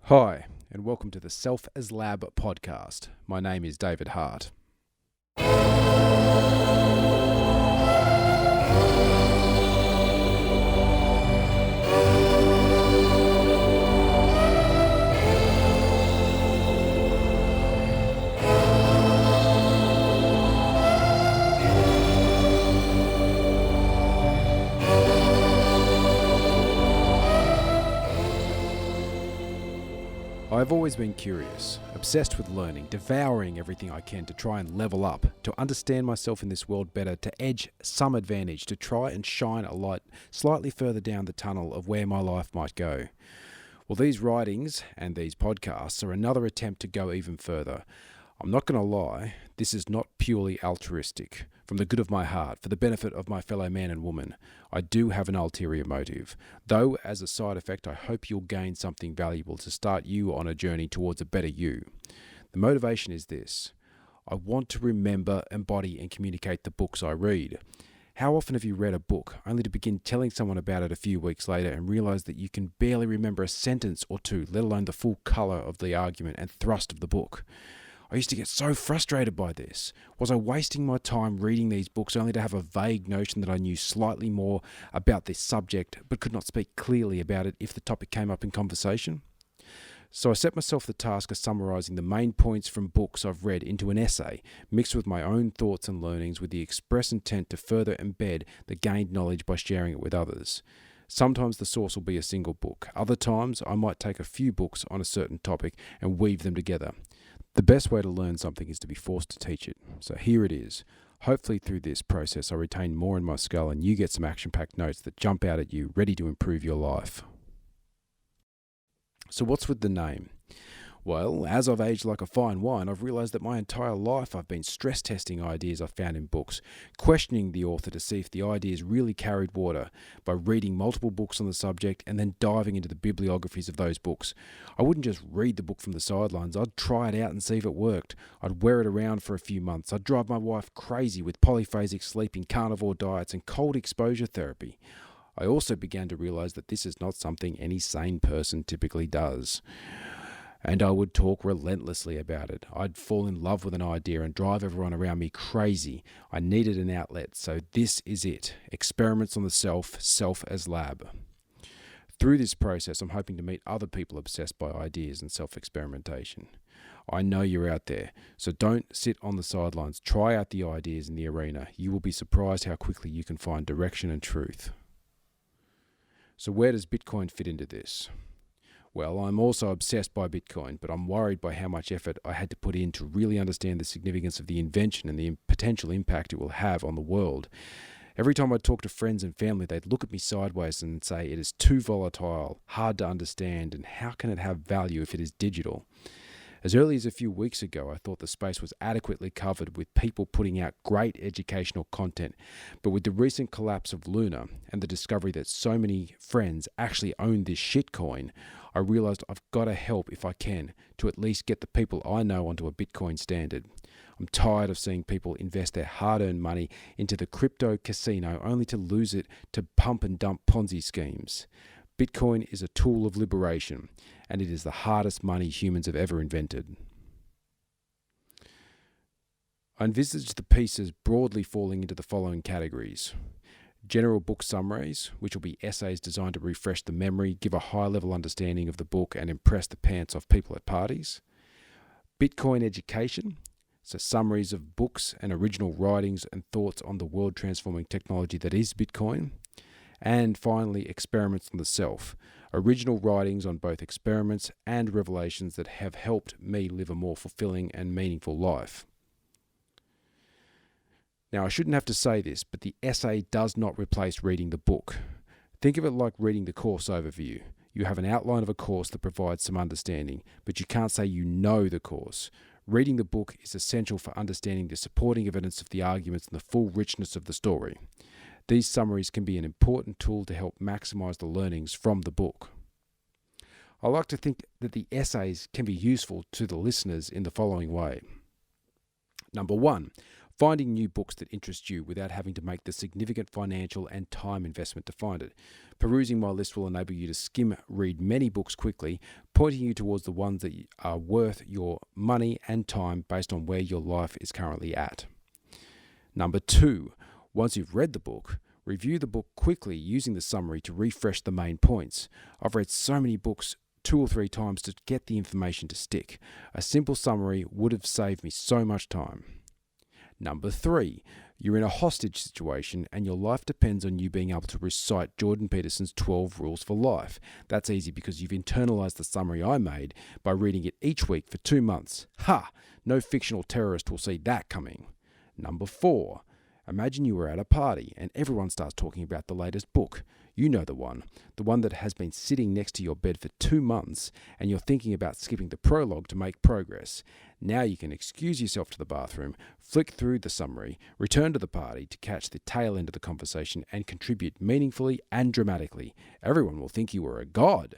Hi, and welcome to the Self as Lab podcast. My name is David Hart. I've always been curious, obsessed with learning, devouring everything I can to try and level up, to understand myself in this world better, to edge some advantage, to try and shine a light slightly further down the tunnel of where my life might go. Well, these writings and these podcasts are another attempt to go even further. I'm not going to lie, this is not purely altruistic. From the good of my heart, for the benefit of my fellow man and woman, I do have an ulterior motive. Though, as a side effect, I hope you'll gain something valuable to start you on a journey towards a better you. The motivation is this. I want to remember, embody, and communicate the books I read. How often have you read a book, only to begin telling someone about it a few weeks later and realize that you can barely remember a sentence or two, let alone the full colour of the argument and thrust of the book? I used to get so frustrated by this. Was I wasting my time reading these books only to have a vague notion that I knew slightly more about this subject, but could not speak clearly about it if the topic came up in conversation? So I set myself the task of summarising the main points from books I've read into an essay, mixed with my own thoughts and learnings with the express intent to further embed the gained knowledge by sharing it with others. Sometimes the source will be a single book. Other times I might take a few books on a certain topic and weave them together. The best way to learn something is to be forced to teach it. So here it is. Hopefully through this process I retain more in my skull and you get some action-packed notes that jump out at you, ready to improve your life. So what's with the name? Well, as I've aged like a fine wine, I've realised that my entire life I've been stress testing ideas I've found in books, questioning the author to see if the ideas really carried water by reading multiple books on the subject and then diving into the bibliographies of those books. I wouldn't just read the book from the sidelines, I'd try it out and see if it worked. I'd wear it around for a few months. I'd drive my wife crazy with polyphasic sleeping, carnivore diets and cold exposure therapy. I also began to realise that this is not something any sane person typically does. And I would talk relentlessly about it. I'd fall in love with an idea and drive everyone around me crazy. I needed an outlet, so this is it. Experiments on the self as lab. Through this process, I'm hoping to meet other people obsessed by ideas and self-experimentation. I know you're out there, so don't sit on the sidelines. Try out the ideas in the arena. You will be surprised how quickly you can find direction and truth. So where does Bitcoin fit into this? Well, I'm also obsessed by Bitcoin, but I'm worried by how much effort I had to put in to really understand the significance of the invention and the potential impact it will have on the world. Every time I talk to friends and family, they'd look at me sideways and say it is too volatile, hard to understand, and how can it have value if it is digital? As early as a few weeks ago, I thought the space was adequately covered with people putting out great educational content. But with the recent collapse of Luna and the discovery that so many friends actually own this shitcoin, I realized I've got to help if I can to at least get the people I know onto a Bitcoin standard. I'm tired of seeing people invest their hard-earned money into the crypto casino only to lose it to pump and dump Ponzi schemes. Bitcoin is a tool of liberation, and it is the hardest money humans have ever invented. I envisage the pieces broadly falling into the following categories. General book summaries, which will be essays designed to refresh the memory, give a high-level understanding of the book, and impress the pants off people at parties. Bitcoin education, so summaries of books and original writings and thoughts on the world-transforming technology that is Bitcoin. And finally, experiments on the self, original writings on both experiments and revelations that have helped me live a more fulfilling and meaningful life. Now, I shouldn't have to say this, but the essay does not replace reading the book. Think of it like reading the course overview. You have an outline of a course that provides some understanding, but you can't say you know the course. Reading the book is essential for understanding the supporting evidence of the arguments and the full richness of the story. These summaries can be an important tool to help maximize the learnings from the book. I like to think that the essays can be useful to the listeners in the following way. Number 1, finding new books that interest you without having to make the significant financial and time investment to find it. Perusing my list will enable you to skim read many books quickly, pointing you towards the ones that are worth your money and time based on where your life is currently at. Number 2, once you've read the book, review the book quickly using the summary to refresh the main points. I've read so many books 2 or 3 times to get the information to stick. A simple summary would have saved me so much time. Number 3, you're in a hostage situation and your life depends on you being able to recite Jordan Peterson's 12 Rules for Life. That's easy because you've internalized the summary I made by reading it each week for 2 months. Ha! No fictional terrorist will see that coming. Number 4, imagine you were at a party and everyone starts talking about the latest book. You know the one that has been sitting next to your bed for 2 months and you're thinking about skipping the prologue to make progress. Now you can excuse yourself to the bathroom, flick through the summary, return to the party to catch the tail end of the conversation and contribute meaningfully and dramatically. Everyone will think you were a god.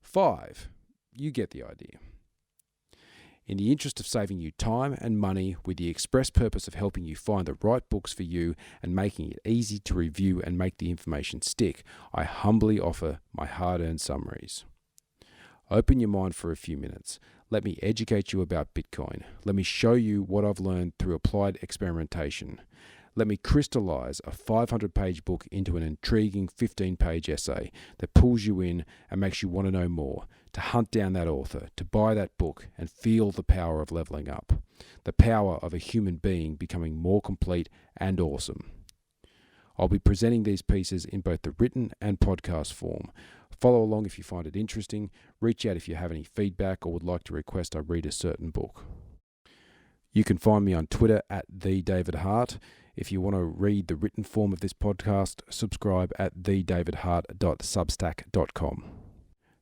5, you get the idea. In the interest of saving you time and money with the express purpose of helping you find the right books for you and making it easy to review and make the information stick, I humbly offer my hard-earned summaries. Open your mind for a few minutes. Let me educate you about Bitcoin. Let me show you what I've learned through applied experimentation. Let me crystallize a 500-page book into an intriguing 15-page essay that pulls you in and makes you want to know more, to hunt down that author, to buy that book and feel the power of leveling up, the power of a human being becoming more complete and awesome. I'll be presenting these pieces in both the written and podcast form. Follow along if you find it interesting. Reach out if you have any feedback or would like to request I read a certain book. You can find me on Twitter at @TheDavidHart. If you want to read the written form of this podcast, subscribe at thedavidhart.substack.com.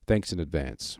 Thanks in advance.